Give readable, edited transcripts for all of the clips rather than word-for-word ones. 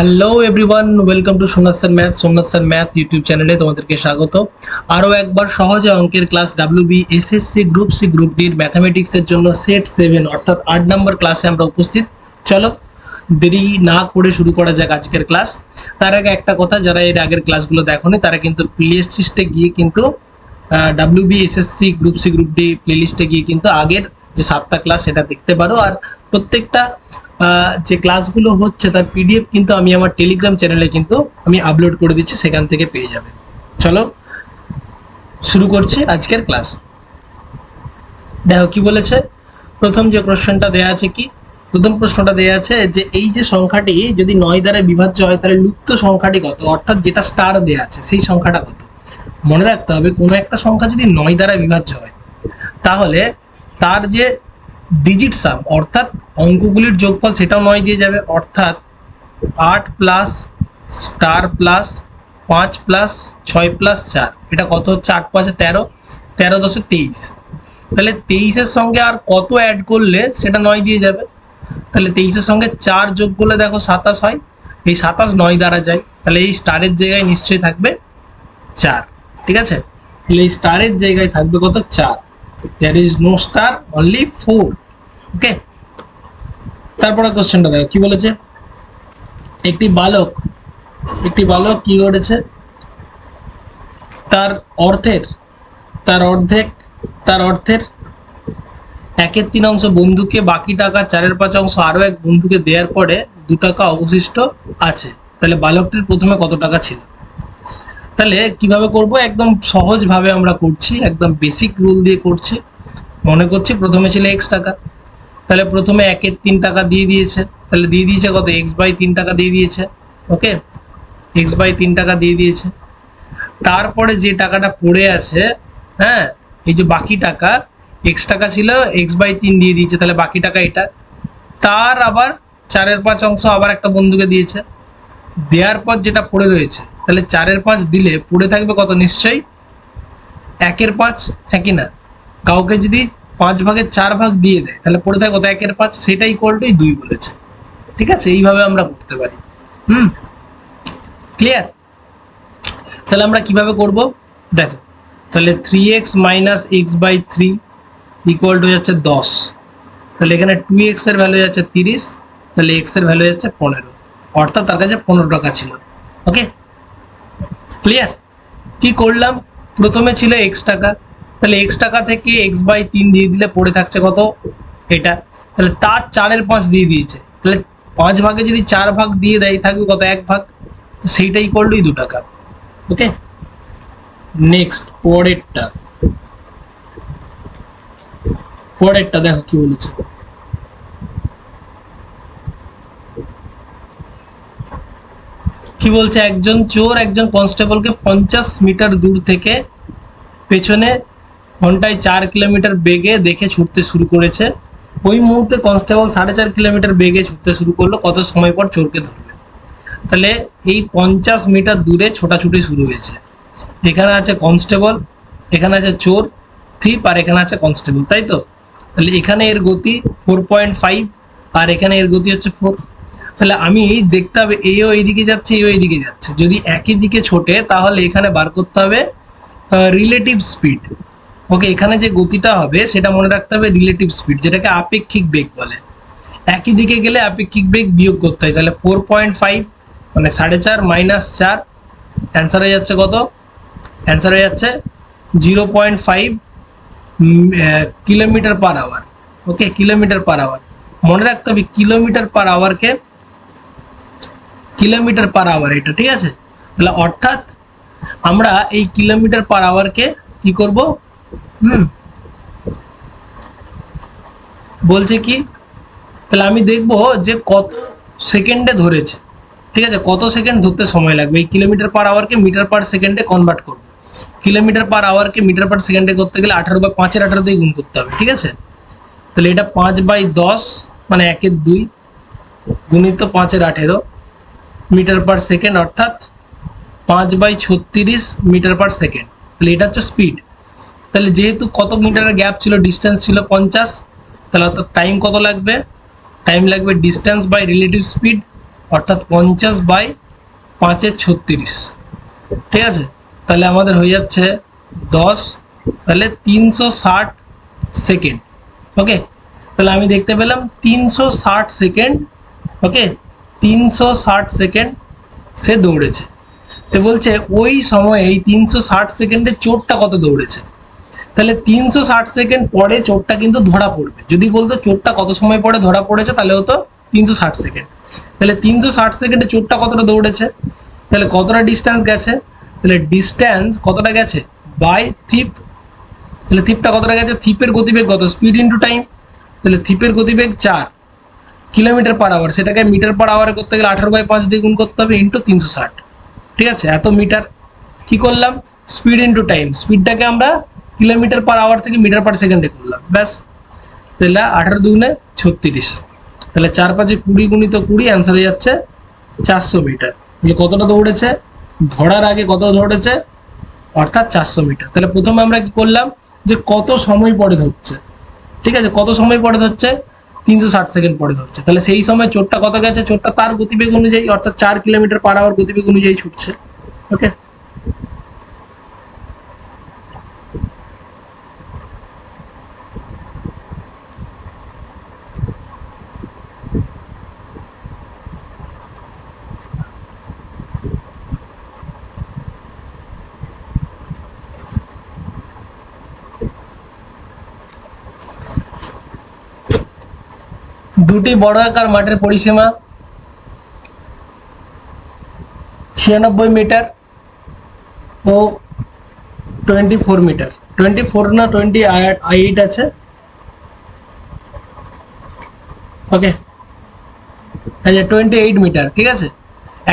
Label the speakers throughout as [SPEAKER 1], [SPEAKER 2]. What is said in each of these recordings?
[SPEAKER 1] Hello everyone, welcome to Somnath sir math YouTube চ্যানেলে তোমাদেরকে স্বাগত। আরও একবার সহজে অঙ্কের class WB SSC group C group ডির ম্যাথামেটিক্সের জন্য সেট 7 অর্থাৎ 8 নম্বর ক্লাসে আমরা উপস্থিত। চলো দেরি না করে শুরু করা যাক আজকের ক্লাস। তার আগে একটা কথা, যারা এর আগের ক্লাসগুলো দেখোনি তারা কিন্তু প্লেলিস্ট লিস্টে গিয়ে কিন্তু WB SSC group C group D প্লেলিস্টে গিয়ে কিন্তু আগের যে 7টা ক্লাস সেটা দেখতে পারো। আর প্রত্যেকটা যে ক্লাসগুলো হচ্ছে তার পিডিএফ কিন্তু আমি আমার টেলিগ্রাম চ্যানেলে কিন্তু আমি আপলোড করে দিচ্ছি, সেখান থেকে পেয়ে যাবে। চলো শুরু করছি আজকের ক্লাস। দেখো কি বলেছে, প্রথম যে কোশ্চেনটা দেয়া আছে, কি প্রথম প্রশ্নটা দেয়া আছে যে এই যে সংখ্যাটি যদি 9 দ্বারা বিভাজ্য হয় তাহলে লুপ্ত সংখ্যাটি কত, অর্থাৎ যেটা স্টার দেয়া আছে সেই সংখ্যাটা কত। মনে রাখতে হবে কোনো একটা সংখ্যা যদি 9 দ্বারা বিভাজ্য হয় তাহলে তার যে ডিজিট সাম অর্থাৎ অঙ্কগুলির যোগফল সেটাও 9 দিয়ে যাবে, অর্থাৎ 8 plus star plus 5 plus 6 plus 4, এটা কত হচ্ছে? 8 5 13, 13 10 23। তাহলে 23-এর সঙ্গে আর কত অ্যাড করলে সেটা 9 দিয়ে যাবে? তাহলে 23-এর সঙ্গে 4 যোগ করলে দেখো 27 হয়, এই 27 9 দ্বারা যায়, তাহলে এই স্টারের জায়গায় নিশ্চয়ই থাকবে 4। ঠিক আছে, তাহলে এই স্টারের জায়গায় থাকবে কত? 4। there is no star, only 4. ওকে, তারপরে কোশ্চেনটা দেখো কি বলেছে। একটি বালক কি করেছে, তার অর্ধেক 1/3 বন্ধুকে, বাকি টাকা 4/5 আরো এক বন্ধুকে দেওয়ার পরে 2 টাকা অবশিষ্ট আছে। তাহলে বালকটির প্রথমে কত টাকা ছিল? তাহলে কিভাবে করব, একদম সহজ ভাবে আমরা করছি, একদম বেসিক রুল দিয়ে করছি। মনে করছি প্রথমে ছিল x টাকা, তাহলে প্রথমে 1/3 টাকা দিয়ে দিয়েছে, তাহলে দিয়ে দিয়েছে কত? x/3 টাকা দিয়ে দিয়েছে। ওকে, x/3 টাকা দিয়ে দিয়েছে। তারপরে যে টাকাটা পড়ে আছে, হ্যাঁ, এই যে বাকি টাকা, x টাকা ছিল, x/3 দিয়ে দিয়েছে, তাহলে বাকি টাকা এটা। তার আবার 4/5 আবার একটা বন্ধুকে দিয়েছে, দেওয়ার পর যেটা পড়ে রয়েছে, তাহলে 4/5 দিলে পড়ে থাকবে কত? নিশ্চয়ই 1/5, হ্যাঁ কি না? কাউকে যদি 5 ভাগের 4 ভাগ দিয়ে দেয় তাহলে পড়ে থাকে কত? 1/5, সেটাই ইকুয়াল টু 2 বলেছে। ঠিক আছে, এইভাবে আমরা করতে পারি। ক্লিয়ার? তাহলে আমরা কিভাবে করব দেখো, তাহলে 3x - x/3 ইকুয়াল টু যাচ্ছে 10। তাহলে এখানে 2x এর ভ্যালু যাচ্ছে 30, তাহলে x এর ভ্যালু যাচ্ছে 15, অর্থাৎ তার কাছে 15 টাকা ছিল। ওকে, ক্লিয়ার? কি করলাম, প্রথমে ছিল x টাকা, তাহলে x টাকা থেকে x/3 দিয়ে দিলে পড়ে থাকছে কত? এটা। তাহলে তার 4/5 দিয়ে দিয়েছে, তাহলে 5 ভাগে যদি 4 ভাগ দিয়ে দেয় থাকবে কত? 1 ভাগ, সেইটা ইকুয়াল টু 2 টাকা। ওকে, নেক্সট পরেরটা দেখো কি বলেছে। কি বলছে, একজন চোর একজন কনস্টেবলকে 50 মিটার দূর থেকে পেছনে ঘন্টায় 4 কিলোমিটার বেগে দেখে ছুটতে শুরু করেছে। ওই মুহূর্তে কনস্টেবল 4.5 কিলোমিটার বেগে ছুটতে শুরু করলো, কত সময় পর চোরকে ধরবে? তাহলে এই 50 মিটার দূরে ছোটাছুটি শুরু হয়েছে, এখানে আছে কনস্টেবল, এখানে আছে চোর থিপ, আর এখানে আছে কনস্টেবল, তাই তো? তাহলে এখানে এর গতি 4.5 আর এখানে এর গতি হচ্ছে 4। তাহলে আমি দেখতে হবে এও এইদিকে যাচ্ছে, এও এইদিকে যাচ্ছে, যদি একই দিকে ছোটে তাহলে এখানে বার করতে হবে রিলেটিভ স্পিড। ওকে, এখানে যে গতিটা হবে সেটা মনে রাখতে হবে রিলেটিভ স্পিড, যেটাকে আপেক্ষিক বেগ বলে। একই দিকে গেলে আপেক্ষিক বেগ বিয়োগ করতে হয়, তাহলে 4.5 মানে 4.5 - 4, অ্যান্সার হয়ে যাচ্ছে কত? অ্যান্সার হয়ে যাচ্ছে 0.5 kilometre per hour. Okay, kilometre per hour মনে রাখতে হবে, কিলোমিটার পার আওয়ারকে কিলোমিটার পার আওয়ার, এটা ঠিক আছে? তাহলে অর্থাৎ আমরা এই কিলোমিটার পার আওয়ারকে কি করব, বলছে কি, তাহলে আমি দেখব যে কত সেকেন্ডে ধরেছে। ঠিক আছে, কত সেকেন্ড ধরতে সময় লাগবে, এই কিলোমিটার পার আওয়ারকে মিটার পার সেকেন্ডে কনভার্ট করব। কিলোমিটার পার আওয়ারকে মিটার পার সেকেন্ডে করতে গেলে 18/5 দিয়ে গুণ করতে হবে। ঠিক আছে, তাহলে এটা 5/10 মানে 1/2 গুণিত 5/18 মিটার পার সেকেন্ড, অর্থাৎ 5/36 মিটার পার সেকেন্ড। তাহলে এটা হচ্ছে স্পিড। তাহলে যেহেতু কত মিটারের গ্যাপ ছিল, ডিস্টেন্স ছিল 50, তাহলে অর্থাৎ টাইম কত লাগবে? টাইম লাগবে ডিস্টেন্স বাই রিলেটিভ স্পিড, অর্থাৎ 50/5/36, ঠিক আছে। তাহলে আমাদের হয়ে যাচ্ছে 10, তাহলে 360 সেকেন্ড। ওকে, তাহলে আমি দেখতে পেলাম 360 সেকেন্ড। ওকে, 360 সেকেন্ড সে দৌড়েছে। তো বলছে ওই সময়ে এই 360 সেকেন্ডে চোরটা কত দৌড়েছে। তাহলে 360 সেকেন্ড পরে চোরটা কিন্তু ধরা পড়বে। যদি বলতো চোরটা কত সময় পরে ধরা পড়েছে তাহলে হতো 360 সেকেন্ড। তাহলে 360 সেকেন্ডে চোরটা কতটা দৌড়েছে, তাহলে কতটা ডিস্টেন্স গেছে, তাহলে ডিস্টেন্স কতটা গেছে বাই থিপ। তাহলে থিপটা কতটা গেছে, থিপের গতিবেগ কত, স্পিড ইন্টু টাইম। তাহলে থিপের গতিবেগ 4 কিলোমিটার পার আওয়ার, সেটাকে মিটার পার আওয়ারে করতে গেলে 18/5 দিয়ে গুণ করতে হবে ইন্টু 360, ঠিক আছে। এত মিটার কি করলাম, স্পিড ইন্টু টাইম, স্পিডটাকে আমরা কিলোমিটার পার আওয়ার থেকে মিটার পার সেকেন্ডে করলাম, ব্যাস। তাহলে 18 দুগুণে 36, তাহলে 4 5 20 গুণিত 20, অ্যান্সার হয়ে যাচ্ছে 400 মিটার। তাহলে কতটা দৌড়েছে, ধরার আগে কত দৌড়েছে, অর্থাৎ 400 মিটার। তাহলে প্রথমে আমরা কি করলাম যে কত সময় পরে ধরছে, ঠিক আছে, কত সময় পরে ধরছে, 360 সেকেন্ড পরে ধরছে। তাহলে সেই সময় চোরটা কত গেছে, চোরটা তার গতিবেগ অনুযায়ী অর্থাৎ 4 কিলোমিটার পার আওয়ার গতিবেগ অনুযায়ী ছুটছে। ওকে, দুটি বড় আকার মাঠের পরিসীমা 96 মিটার ও 24 মিটার, 24 না 28 আছে। ওকে, আচ্ছা 28 মিটার, ঠিক আছে।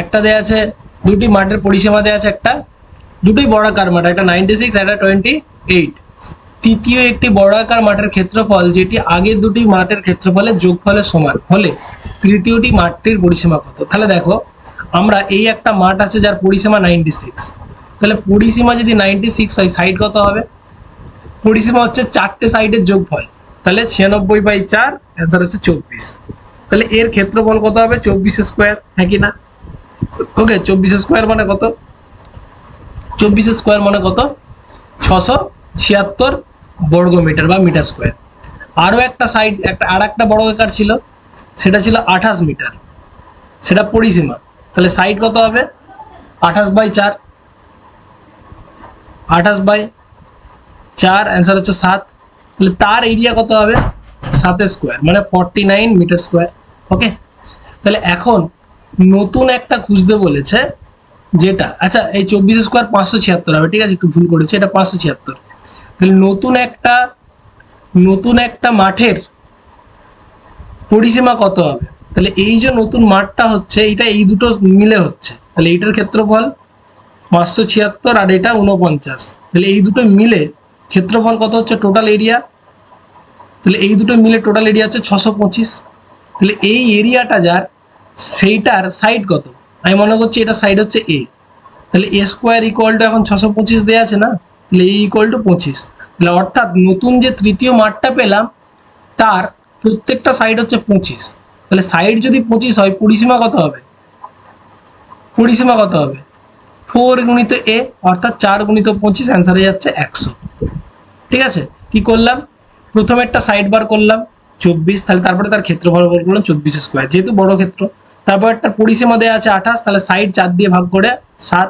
[SPEAKER 1] একটা দেয়া আছে, দুটি মাঠের পরিসীমা দেয়া আছে, একটা দুটোই বর্গাকার মাঠ, একটা 96 একটা 28। তৃতীয় একটি বর্গাকার মাঠের ক্ষেত্রফল যেটি আগের দুটি মাঠের ক্ষেত্রফলের যোগফলের সমান হলে তৃতীয়টি মাঠটির পরিসীমা কত। তাহলে দেখো আমরা এই একটা মাঠ আছে যার পরিসীমা 96, তাহলে পরিসীমা যদি 96 হয় সাইড কত হবে, পরিসীমা হচ্ছে চারটে সাইডের যোগফল, তাহলে 96/4, অ্যান্সার হচ্ছে 24। তাহলে এর ক্ষেত্রফল কত হবে, 24 স্কোয়ার, হ্যাঁ কি না। ওকে, 24 স্কোয়ার মানে কত, 24 স্কোয়ার মানে কত, 676 বর্গ মিটার বা মিটার স্কোয়ার। আরও একটা সাইড আর একটা বড় আকার ছিল, সেটা ছিল 28 মিটার, সেটা পরিসীমা। তাহলে সাইড কত হবে, 28/4, 28/4, অ্যান্সার হচ্ছে 7। তাহলে তার এরিয়া কত হবে, 7 স্কোয়ার মানে 49 মিটার স্কোয়ার। ওকে, তাহলে এখন নতুন একটা খুঁজতে বলেছে যেটা, আচ্ছা এই 24 স্কোয়ার 576 হবে, ঠিক আছে, একটু ভুল করেছি, এটা 576। তাহলে নতুন একটা মাঠের পরিসীমা কত হবে, তাহলে এই যে নতুন মাঠটা হচ্ছে এটা এই দুটো মিলে হচ্ছে, তাহলে এইটার ক্ষেত্রফল 576 আর এটা 49, তাহলে এই দুটো মিলে ক্ষেত্রফল কত হচ্ছে, টোটাল এরিয়া, তাহলে এই দুটো মিলে টোটাল এরিয়া হচ্ছে 625। তাহলে এই এরিয়াটা যার সেইটার সাইড কত, আমি মনে করছি এটা সাইড হচ্ছে এ, তাহলে এ স্কোয়ার ইকুয়াল টু এখন 625 দেওয়া আছে না, তাহলে এ ইকুয়াল টু 25। তাহলে অর্থাৎ নতুন যে তৃতীয় মাঠটা পেলাম তার প্রত্যেকটা সাইড হচ্ছে 25, তাহলে সাইড যদি 25 হয় পরিসীমা কত হবে, পরিসীমা কত হবে 4 গুণিত এ অর্থাৎ 4 গুণিত 25, অ্যান্সার হয়ে যাচ্ছে 100। ঠিক আছে, কি করলাম, প্রথমে একটা সাইড বার করলাম 24, তাহলে তারপরে তার ক্ষেত্রফল বার করলাম 24 স্কোয়ার, যেহেতু বড় ক্ষেত্র। তারপর একটা পরিসীমা দেওয়া আছে 28, তাহলে সাইড 4 দিয়ে ভাগ করে 7,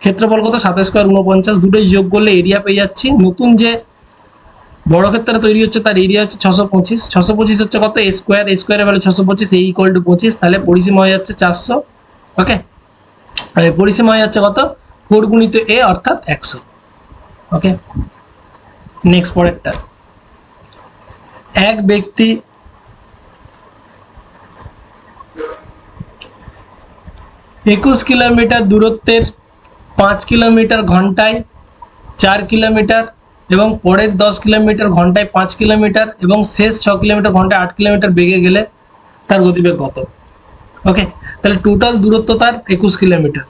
[SPEAKER 1] ক্ষেত্রফল কত 7 স্কোয়ার 49, দুটোই যোগ করলে এরিয়া পেয়ে যাচ্ছি। নতুন যে বড় ক্ষেত্রে তৈরি হচ্ছে তার এরিয়া হচ্ছে 625, 625 হচ্ছে কত এ স্কোয়ার, এ স্কোয়ারের ভ্যালু 625, এ ইকুয়াল টু 25, তাহলে পরিসীমা হয়ে যাচ্ছে 400। ওকে, পরিসীমা হয়ে যাচ্ছে কত 4 গুণিত এ অর্থাৎ 100। ওকে, নেক্সট পরেরটা, এক ব্যক্তি একুশ কিলোমিটার দূরত্বের 5 কিলোমিটার ঘন্টায় 4 কিলোমিটার এবং পরের 10 কিলোমিটার ঘন্টায় 5 কিলোমিটার এবং শেষ 6 কিলোমিটার ঘন্টায় 8 কিলোমিটার বেগে গেলে তার গতিবেগ কত। ওকে, তাহলে টোটাল দূরত্ব তার 21 কিলোমিটার,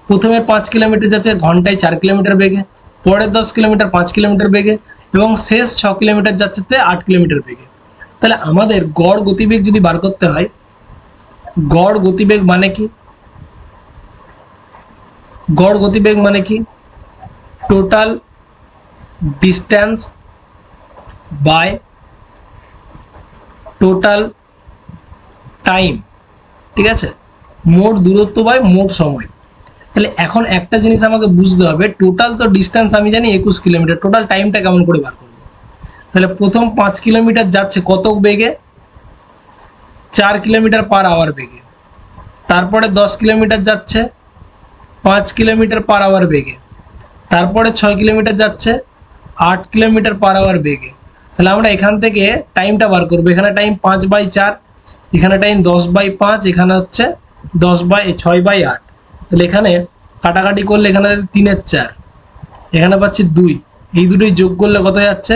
[SPEAKER 1] প্রথমে 5 কিলোমিটার যাচ্ছে ঘন্টায় 4 কিলোমিটার বেগে, পরের 10 কিলোমিটার 5 কিলোমিটার বেগে এবং শেষ 6 কিলোমিটার যাচ্ছে 8 কিলোমিটার বেগে। তাহলে আমাদের গড় গতিবেগ যদি বার করতে হয়, গড় গতিবেগ মানে কি? গড় গতিবেগ মানে কি? Total distance by total time, ঠিক আছে, মোট দূরত্ব বাই মোট সময়। তাহলে এখন একটা জিনিস আমাকে বুঝতে হবে, টোটাল তো ডিস্টেন্স আমি জানি 21 কিলোমিটার, টোটাল টাইমটা কেমন করে বার করবো? তাহলে প্রথম 5 কিলোমিটার যাচ্ছে কত বেগে? 4 কিলোমিটার পার আওয়ার বেগে। তারপরে 10 কিলোমিটার যাচ্ছে 5 কিলোমিটার পার আওয়ার বেগে। তারপরে 6 কিলোমিটার যাচ্ছে 8 কিলোমিটার পার আওয়ার বেগে। তাহলে আমরা এখান থেকে টাইমটা বার করবো। এখানে টাইম 5/4, এখানে টাইম 10/5, এখানে হচ্ছে 6/8। তাহলে এখানে কাটাকাটি করলে এখানে 3/4, এখানে পাচ্ছি 2, এই দুটোই যোগ করলে কত যাচ্ছে?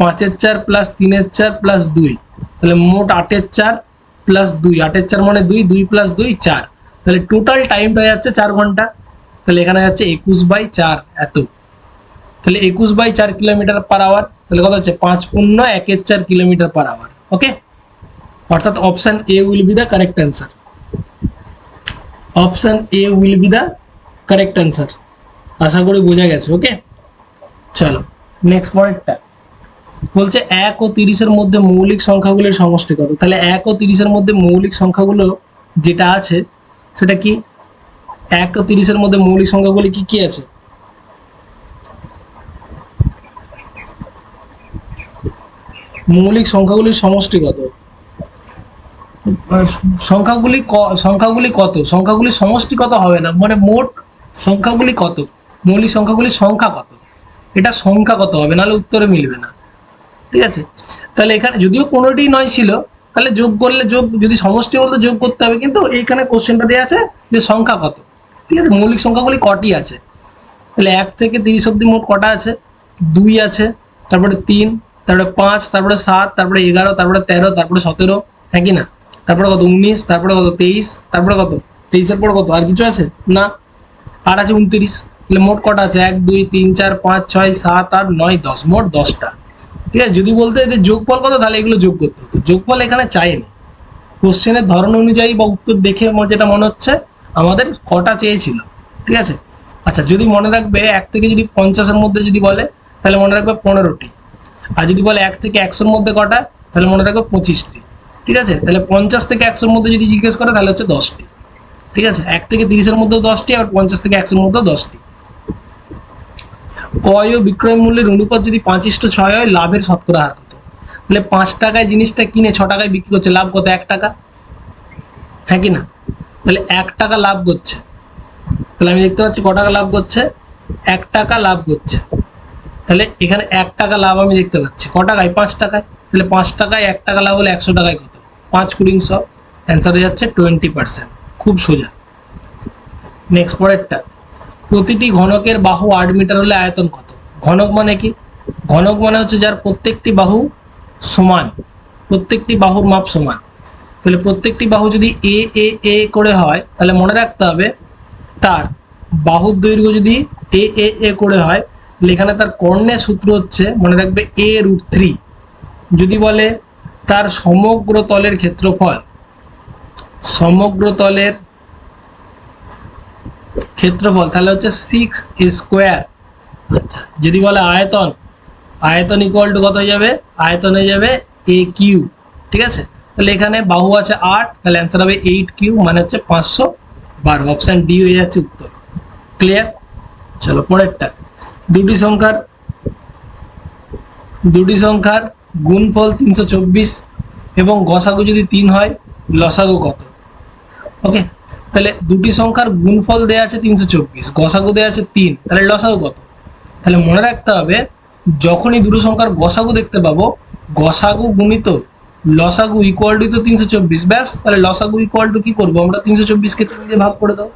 [SPEAKER 1] 5/4 প্লাস 3/4 প্লাস 2, তাহলে মোট 8/4 প্লাস 2, 8/4 মানে 2, 2 প্লাস 2 4, তাহলে টোটাল টাইমটা যাচ্ছে 4 ঘন্টা। তাহলে এখানে যাচ্ছে 21/4 এত। তাহলে 21/4 কিলোমিটার পার আওয়ার, তাহলে কত হচ্ছে? 5×1/4 কিলোমিটার পার আওয়ার। ওকে, অর্থাৎ option A will be the correct answer. Option A will be the correct answer. আশা করি বোঝা গেছে। ওকে, চলো নেক্সট পয়েন্টটা বলছে 1 ও 30-এর মধ্যে মৌলিক সংখ্যাগুলির সমষ্টি কত? তাহলে 1 ও 30-এর মধ্যে মৌলিক সংখ্যাগুলো যেটা আছে সেটা কি? 1 ও 30-এর মধ্যে মৌলিক সংখ্যাগুলি কি কি আছে? মৌলিক সংখ্যাগুলির সমষ্টি কত? সংখ্যাগুলি কত? সংখ্যাগুলির সমষ্টি কত হবে না, মানে মোট সংখ্যাগুলি কত, মৌলিক সংখ্যাগুলির সংখ্যা কত, এটা সংখ্যা কত হবে, নাহলে উত্তরে মিলবে না। ঠিক আছে, তাহলে এখানে যদিও কোনোটি নয় ছিল, তাহলে যোগ করলে যোগ, যদি সমষ্টি বলতে যোগ করতে হবে, কিন্তু এইখানে কোশ্চেনটা দেওয়া আছে যে সংখ্যা কত। ঠিক আছে, মৌলিক সংখ্যাগুলি কটি আছে? তাহলে 1 থেকে 30 অব্দি মোট কটা আছে? 2 আছে, তারপরে 3, তারপরে 5, তারপরে 7, তারপরে 11, তারপরে 13, তারপরে 17, হ্যাঁ কি না? তারপরে কত? 19, তারপরে কত? 23, তারপরে কত? 23-এর পর কত? আর কিছু আছে না, আর আছে 29। তাহলে মোট কটা আছে? 1 2 3 4 5 6 7 8 9 10, মোট 10টা। ঠিক আছে, যদি বলতে এদের যোগফল কত, তাহলে এগুলো যোগ করতে হতো। যোগফল এখানে চাইনি, কোশ্চেনের ধরন অনুযায়ী বা উত্তর দেখে আমার যেটা মনে হচ্ছে আমাদের কটা চেয়েছিল। ঠিক আছে, আচ্ছা যদি মনে রাখবে 1 থেকে যদি 50-এর মধ্যে যদি বলে, তাহলে মনে রাখবে 15টি। আর যদি বলে 1 থেকে 100-এর মধ্যে কটা, তাহলে মনে রাখবে 25টি। ঠিক আছে, তাহলে 50 থেকে 100-এর মধ্যে যদি জিজ্ঞেস করে, তাহলে হচ্ছে 10টি। ঠিক আছে, 1 থেকে 30-এর মধ্যেও 10টি, আর 50 থেকে 100-এর মধ্যেও 10টি। ক্রয় ও বিক্রয় মূল্যের অনুপাত যদি 5:6 হয়, লাভের শতকরা হার কত? তাহলে 5 টাকায় জিনিসটা কিনে 6 টাকায় বিক্রি করছে, লাভ কত? 1 টাকা, হ্যাঁ কি না? তাহলে 1 টাকা লাভ করছে, তাহলে আমি দেখতে পাচ্ছি ক টাকা লাভ করছে? 1 টাকা লাভ করছে। তাহলে এখানে 1 টাকা লাভ আমি দেখতে পাচ্ছি ক টাকায়? 5 টাকায়। তাহলে 5 টাকায় 1 টাকা লাভ হলে 100 টাকায় কত? 5 × 100, অ্যান্সার হয়ে যাচ্ছে 20%। খুব সোজা। নেক্সট পরেরটা, প্রতিটি ঘনকের বাহু 8 মিটার হলে আয়তন কত? ঘনক মানে কি? ঘনক মানে হচ্ছে যার প্রত্যেকটি বাহু সমান, প্রত্যেকটি বাহুর মাপ সমান। তাহলে প্রত্যেকটি বাহু যদি এ এ এ করে হয়, তাহলে মনে রাখতে হবে তার বাহুর দৈর্ঘ্য যদি এ এ এ করে হয়, তাহলে এখানে তার কর্ণের সূত্র হচ্ছে, মনে রাখবে, a√3। যদি বলে তার সমগ্র তলের ক্ষেত্রফল, সমগ্র তলের ক্ষেত্রফল, তাহলে হচ্ছে 6a²। আচ্ছা, যদি বলে আয়তন, আয়তন ইকুয়াল টু কত হয়ে যাবে? আয়তন হয়ে যাবে a³ ঠিক আছে, তাহলে এখানে বাহু আছে 8, তাহলে অ্যান্সার হবে 8³ মানে হচ্ছে 512। অপশন ডি হয়ে যাচ্ছে উত্তর। ক্লিয়ার? চলো পরেরটা, দুটি সংখ্যার গুণফল 324 এবং গসাগু যদি 3 হয়, লসাগু কত? ওকে, তাহলে দুটি সংখ্যার গুণফল দেওয়া আছে 324, গসাগু দেওয়া আছে 3, তাহলে লসাগু কত? তাহলে মনে রাখতে হবে, যখনই দুটো সংখ্যার গসাগু দেখতে পাবো, গসাগু গুণিত লসাগু ইকুয়াল টু তো 324, ব্যাস। তাহলে লসাগু ইকুয়াল টু কি করবো আমরা? 324-কে 3 দিয়ে ভাগ করে দাও,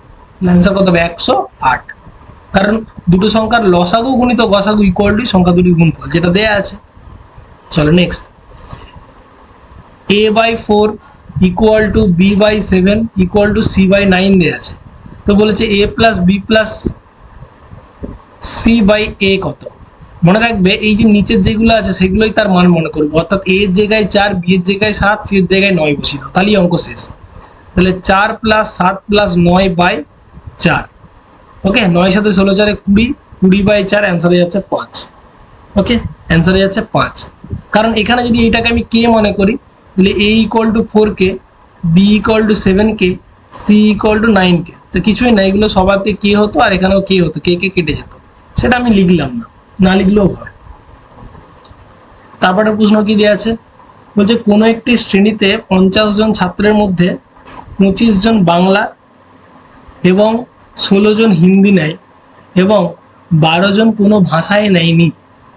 [SPEAKER 1] অ্যান্সার কত হবে? 108। কারণ দুটো সংখ্যার লসাগু গুণিত গসাগু ইকুয়াল টু সংখ্যা দুটির গুণফল, যেটা দেয়া আছে। চলো next, a/4 equal to b/7 equal to c/9 দেয়া আছে। তো বলেছে a plus b plus c/a কত? মনে রাখবে এই যে নিচের যেগুলো আছে সেগুলোই তার মান মনে করবো, অর্থাৎ a এর জায়গায় 4, b এর জায়গায় 7, c এর জায়গায় 9 বসিয়ে দাও, তাহলেই অঙ্ক শেষ। তাহলে 4 + 7 + 9/4। ওকে, 9 সাথে 16 4 20, 20/4, অ্যান্সার হয়ে যাচ্ছে 5। ওকে, অ্যান্সার হয়ে যাচ্ছে 5। কারণ এখানে যদি এইটাকে আমি কে মনে করি, তাহলে a = 4k, b = 7k, c = 9k। তো কিছুই না, এগুলো সবাইতে কে হতো আর এখানেও কে হতো, কে কে কেটে যেত, সেটা আমি লিখলাম না, না লিখলেও হয়। তারপরে প্রশ্ন কি দেওয়া আছে, বলছে কোনো একটি শ্রেণীতে 50 জন ছাত্রের মধ্যে 25 জন বাংলা এবং 16 জন হিন্দি নেয় এবং 12 জন কোনো ভাষায় নেয়নি,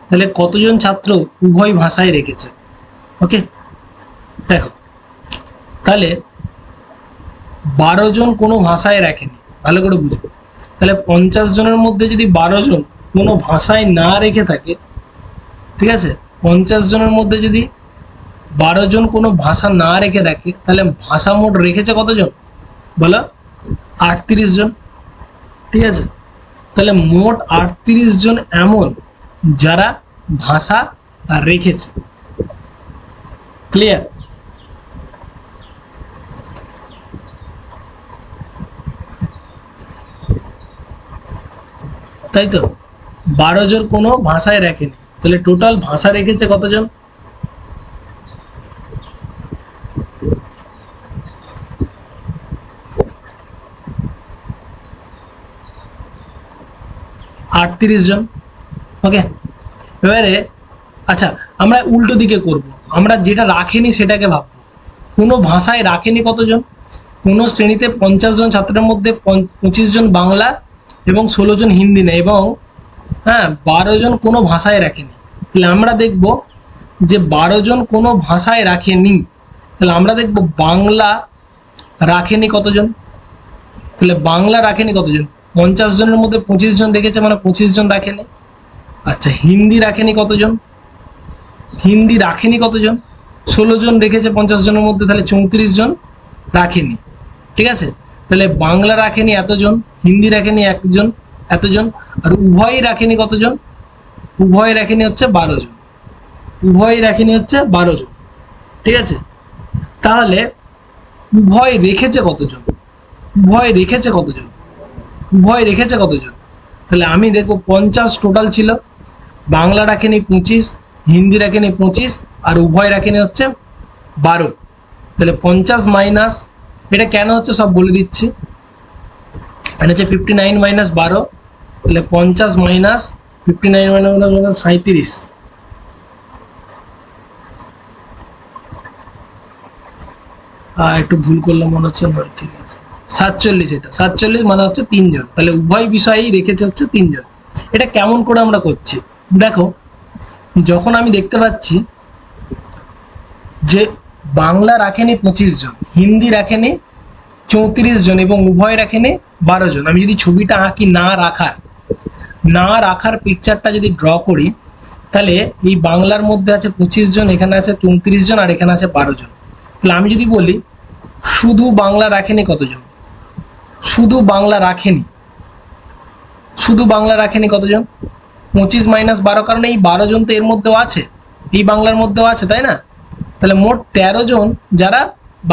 [SPEAKER 1] তাহলে কতজন ছাত্র উভয় ভাষায় রেখেছে? ওকে, দেখো তাহলে 12 জন কোনো ভাষায় রাখেনি, ভালো করে বুঝবো। তাহলে 50 জনের মধ্যে যদি 12 জন কোনো ভাষায় না রেখে থাকে, ঠিক আছে, 50 জনের মধ্যে যদি 12 জন কোনো ভাষা না রেখে থাকে, তাহলে ভাষা মোট রেখেছে কতজন বলো? 38 জন। ঠিক আছে, তাহলে মোট 38 জন এমন যারা ভাষা রেখেছে। ক্লিয়ার? তাই তো, 12 জন কোনো ভাষায় রাখেনি, তাহলে টোটাল ভাষা রেখেছে কতজন? আটত্রিশ জন। ওকে, এবারে আচ্ছা আমরা উল্টো দিকে করব, আমরা যেটা রাখেনি সেটাকে ভাববো। কোনো ভাষায় রাখেনি কতজন? কোনো শ্রেণীতে 50 জন ছাত্রের মধ্যে 25 জন বাংলা এবং 16 জন হিন্দি নেয় এবং 12 জন কোনো ভাষায় রাখেনি। তাহলে আমরা দেখব যে 12 জন কোনো ভাষায় রাখেনি, তাহলে আমরা দেখব বাংলা রাখেনি কতজন? তাহলে বাংলা রাখেনি কতজন? 50 জনের মধ্যে 25 জন রেখেছে, মানে 25 জন রাখেনি। আচ্ছা, হিন্দি রাখেনি কতজন? হিন্দি রাখেনি কতজন? 16 জন রেখেছে 50 জনের মধ্যে, তাহলে 34 জন রাখেনি। ঠিক আছে, তাহলে বাংলা রাখেনি এতজন, হিন্দি রাখেনি একজন এতজন, আর উভয়ই রাখেনি কতজন? উভয় রাখেনি হচ্ছে 12 জন। উভয় রাখেনি হচ্ছে 12 জন। ঠিক আছে, তাহলে উভয় রেখেছে কতজন? উভয় রেখেছে কতজন? উভয় রেখেছে কতজন? তাহলে আমি দেখবো 50 টোটাল ছিল, বাংলা রাখেনি 25, হিন্দি রাখেনি 25, আর উভয় রাখেনি হচ্ছে 12। তাহলে 50 মাইনাস, এটা কেন হচ্ছে সব বলে দিচ্ছি। এটা হচ্ছে 59 মাইনাস 12, তাহলে 50 মাইনাস 59 মাইনাস 37। একটু ভুল করলাম মনে হচ্ছে, নয় ঠিক আছে 47, এটা 47 মানে হচ্ছে 3 জন। তাহলে উভয় বিষয়েই রেখেছে হচ্ছে 3 জন। এটা কেমন করে আমরা করছি দেখো, যখন আমি দেখতে পাচ্ছি যে বাংলা রাখেনি 25 জন, হিন্দি রাখেনি 34 জন এবং উভয় রাখেনি 12 জন, আমি যদি ছবিটা আঁকি না রাখার পিকচারটা যদি ড্র করি, তাহলে এই বাংলার মধ্যে আছে 25 জন, এখানে আছে 34 জন, আর এখানে আছে 12 জন। তাহলে আমি যদি বলি শুধু বাংলা রাখেনি কতজন? শুধু বাংলা রাখেনি, শুধু বাংলা রাখেনি কতজন? 25 মাইনাস 12, কারণ এই 12 জন তো এর মধ্যেও আছে, এই বাংলার মধ্যেও আছে, তাই না? তাহলে মোট 13 জন যারা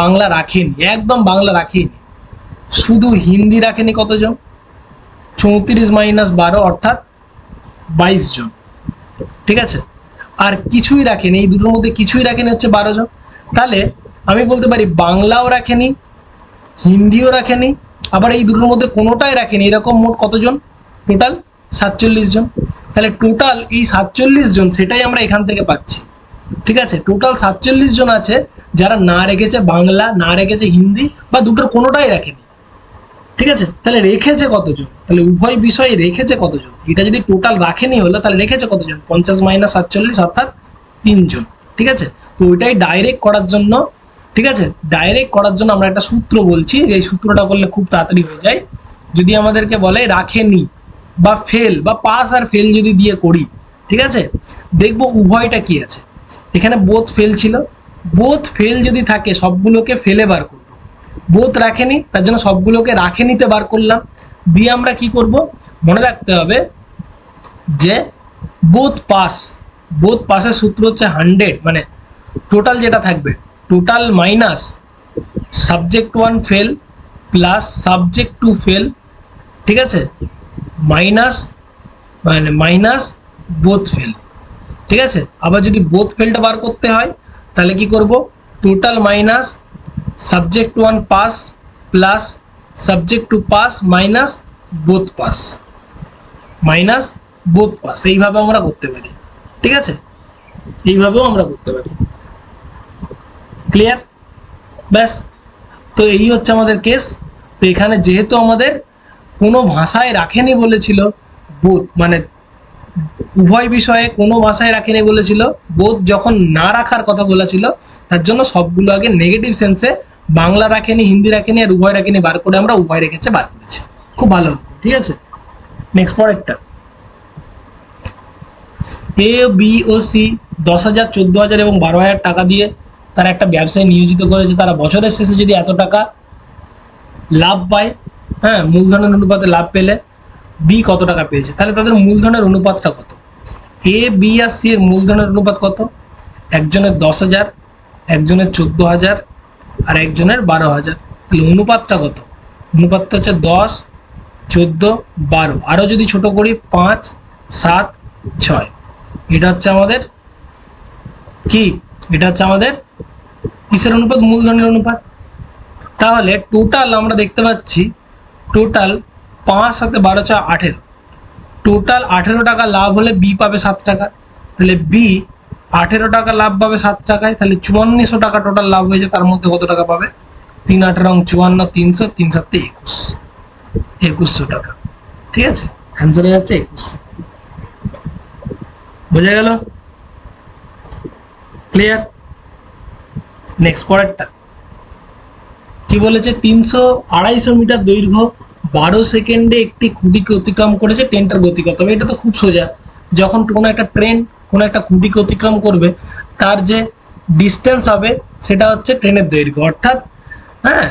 [SPEAKER 1] বাংলা রাখেনি, একদম বাংলা রাখেনি। শুধু হিন্দি রাখেনি কতজন? 34 মাইনাস 12 অর্থাৎ 22 জন। ঠিক আছে, আর কিছুই রাখেনি, এই দুটোর মধ্যে কিছুই রাখেনি হচ্ছে 12 জন। তাহলে আমি বলতে পারি বাংলাও রাখেনি, হিন্দিও রাখেনি, আবার এই দুটোর মধ্যে কোনোটাই রাখেনি, এরকম মোট কতজন? টোটাল 47 জন। তাহলে টোটাল এই 47 জন, সেটাই আমরা এখান থেকে পাচ্ছি। ঠিক আছে, টোটাল 47 জন আছে যারা না রেখেছে বাংলা, না রেখেছে হিন্দি, বা দুটোর কোনোটাই রাখেনি। ঠিক আছে, তাহলে রেখেছে কতজন? তাহলে উভয় বিষয়ে রেখেছে কতজন? এটা যদি টোটাল রাখেনি হলো, তাহলে রেখেছে কতজন? 50 মাইনাস 47 অর্থাৎ 3 জন। ঠিক আছে, তো ওইটাই ডাইরেক্ট করার জন্য, ঠিক আছে, ডাইরেক্ট করার জন্য আমরা একটা সূত্র বলছি, যে এই সূত্রটা করলে খুব তাড়াতাড়ি হয়ে যায়। যদি আমাদেরকে বলে রাখেনি বা ফেল বা পাস আর ফেল যদি দিয়ে করি, ঠিক আছে, দেখবো উভয়টা কি আছে। এখানে বোথ ফেল ছিল, বোথ ফেল যদি থাকে সবগুলোকে ফেলে বার করব। বোথ রাখেনি, তার জন্য সবগুলোকে রাখেনিতে বার করলাম। দিয়ে আমরা কি করব, মনে রাখতে হবে যে বোথ পাস, বোথ পাসের সূত্র হচ্ছে 100, মানে টোটাল যেটা থাকবে, total minus subject 1 fail plus subject 2 fail, ঠিক আছে, মাইনাস বোথ ফেল, ঠিক আছে। আবার যদি বোথ ফেলটা বার করতে হয় তাহলে কি করব, total minus subject 1 pass plus subject 2 pass minus both pass, এইভাবে আমরা করতে পারি, ঠিক আছে, এইভাবেও আমরা করতে পারি। ক্লিয়ার? ব্যাস, তো এই হচ্ছে আমাদের কেস। তো এখানে যেহেতু আমাদের কোনো ভাষায় রাখেনি বলেছিল, বোথ মানে উভয় বিষয়ে কোনো ভাষায় রাখেনি বলেছিল, বোথ যখন না রাখার কথা বলেছিল তার জন্য সবগুলো আগে নেগেটিভ সেন্সে বাংলা রাখেনি, হিন্দি রাখেনি আর উভয় রাখেনি বার করে আমরা উভয় রেখেছে বার করেছি। খুব ভালো, ঠিক আছে। নেক্সট পরেরটা, এ বি ও সি 10,000, 14,000 এবং 12,000 টাকা দিয়ে তারা একটা ব্যবসায় নিয়োজিত করেছে। তারা বছরের শেষে যদি এত টাকা লাভ পায়, হ্যাঁ, মূলধনের অনুপাতে লাভ পেলে বি কত টাকা পেয়েছে, তাহলে তাদের মূলধনের অনুপাতটা কত? এ বি আর সি এর মূলধনের অনুপাত কত? একজনের 10,000, একজনের 14,000 আর একজনের 12,000। তাহলে অনুপাতটা কত? অনুপাতটা হচ্ছে 10, 14, 12। আরও যদি ছোট করি 5, 7, 6। এটা হচ্ছে আমাদের কি, এটা হচ্ছে আমাদের কিসের অনুপাত? মূলধনের অনুপাত। তাহলে টোটাল আমরা দেখতে পাচ্ছি, টোটাল 5 সাথে 12 6 18, টোটাল 18 টাকা লাভ হলে বি পাবে 7 টাকা। তাহলে বি 18 টাকা লাভ পাবে 7 টাকায়, তাহলে 5400 টাকা টোটাল লাভ হয়েছে। তার মধ্যে কত টাকা পাবে? 3 8 54, 300, 3 7 21, 2100 টাকা, ঠিক আছে। অ্যান্সার হয়ে যাচ্ছে 21। বোঝা গেল? ক্লিয়ার? নেক্সট পরেরটা কি বলেছে? 250 মিটার দৈর্ঘ্য 12 সেকেন্ডে একটি খুঁটিকে অতিক্রম করেছে, ট্রেনটার গতি কত হবে? এটা তো খুব সোজা। যখন কোনো একটা ট্রেন কোনো একটা খুঁটিকে অতিক্রম করবে, তার যে ডিস্টেন্স হবে সেটা হচ্ছে ট্রেনের দৈর্ঘ্য, অর্থাৎ হ্যাঁ,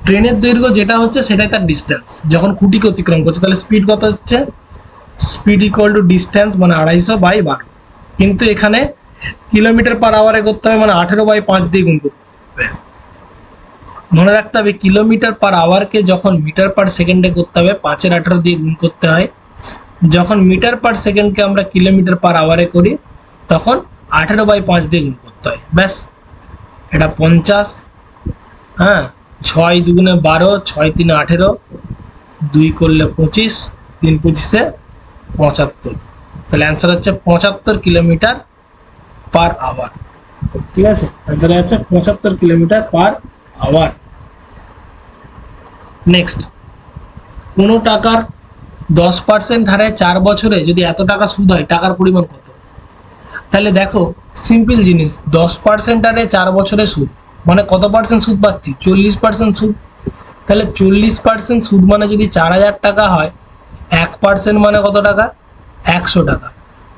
[SPEAKER 1] ট্রেনের দৈর্ঘ্য যেটা হচ্ছে সেটাই তার ডিস্টেন্স যখন খুঁটিকে অতিক্রম করছে। তাহলে স্পিড কত হচ্ছে? স্পিড ইকুয়াল টু ডিস্টেন্স, মানে 250/12। কিন্তু এখানে কিলোমিটার পার আওয়ারে করতে হবে, মানে 18/5 দিয়ে গুণ করতে হবে। মনে রাখতে হবে কিলোমিটার পার আওয়ারকে যখন মিটার পার সেকেন্ডে করতে হবে 5 18 দিয়ে গুণ করতে হয়। যখন মিটার পার সেকেন্ডকে আমরা কিলোমিটার পার আওয়ারে করি তখন 18/5 দিয়ে গুণ করতে হয়। ব্যাস, এটা 50, হ্যাঁ, 6 2 12, 6 3 18, 2 করলে 25, 3 25 75। তাহলে অ্যান্সার হচ্ছে 75 কিলোমিটার পার আওয়ার, ঠিক আছে। অ্যান্সার হচ্ছে 75 কিলোমিটার পার আওয়ার। নেক্সট, কোনো টাকার 10% হারে 4 বছরে যদি এত টাকা সুদ হয়, টাকার পরিমাণ কত? তাহলে দেখো সিম্পল জিনিস, 10% হারে 4 বছরে সুদ মানে কত পার্সেন্ট সুদ পাচ্ছি? 40% সুদ। তাহলে 40% সুদ মানে যদি 4,000 টাকা হয়, 1% মানে কত টাকা? 100 টাকা।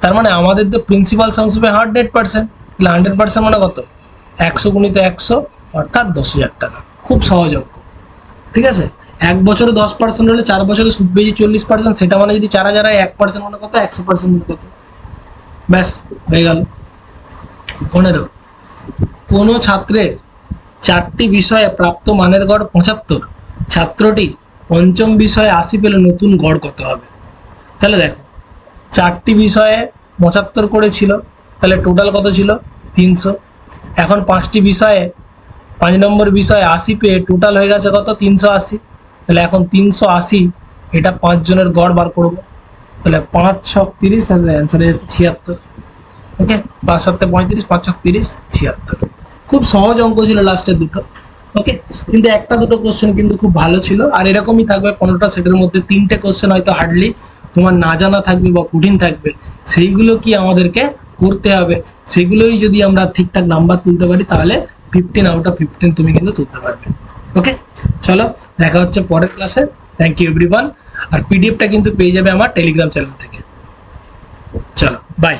[SPEAKER 1] তার মানে আমাদের তো প্রিন্সিপাল সামস হবে 100%। তাহলে 100% মানে কত? 100 গুণিত 100 অর্থাৎ 10,000 টাকা। খুব সহজ অঙ্ক, ঠিক আছে। 1 বছরে 10% হলে 4 বছরে সুদ পেয়েছি 40%, সেটা মানে যদি 4,000 হয় 1% মানে কত? 100% মানে কত? ব্যাস, হয়ে গেল। 15, কোনো ছাত্রের 4টি বিষয়ে প্রাপ্ত মানের গড় 75, ছাত্রটি পঞ্চম বিষয়ে 80 পেলে নতুন গড় কত হবে? তাহলে দেখো 4টি বিষয়ে 75 করেছিল, তাহলে টোটাল কত ছিল? 300। এখন 5টি বিষয়ে 5 নম্বর বিষয়ে 80 পেয়ে টোটাল হয়ে গেছে কত? 380। তাহলে এখন 380, এটা 5 জনের গড় বার করবো। তাহলে 5 6 30, অ্যান্সার হচ্ছে 76। ওকে, 5 7 35, 5 6 30, 76। খুব সহজ অঙ্ক ছিল লাস্টের দুটো। ওকে, কিন্তু একটা দুটো কোশ্চেন কিন্তু খুব ভালো ছিল। আর এরকমই থাকবে 15টা সেটের মধ্যে 3টে কোশ্চেন হয়তো হার্ডলি তোমার না জানা থাকবে বা কঠিন থাকবে, সেইগুলো কি আমাদেরকে করতে হবে। সেগুলোই যদি আমরা ঠিকঠাক নাম্বার তুলতে পারি তাহলে 15 আউট অফ 15 তুমি কিন্তু তুলতে পারবে। ওকে, চলো দেখা হচ্ছে পরের ক্লাসে। Thank you everyone. আর পিডিএফটা কিন্তু পেয়ে যাবে আমার টেলিগ্রাম চ্যানেল থেকে। চলো, বাই।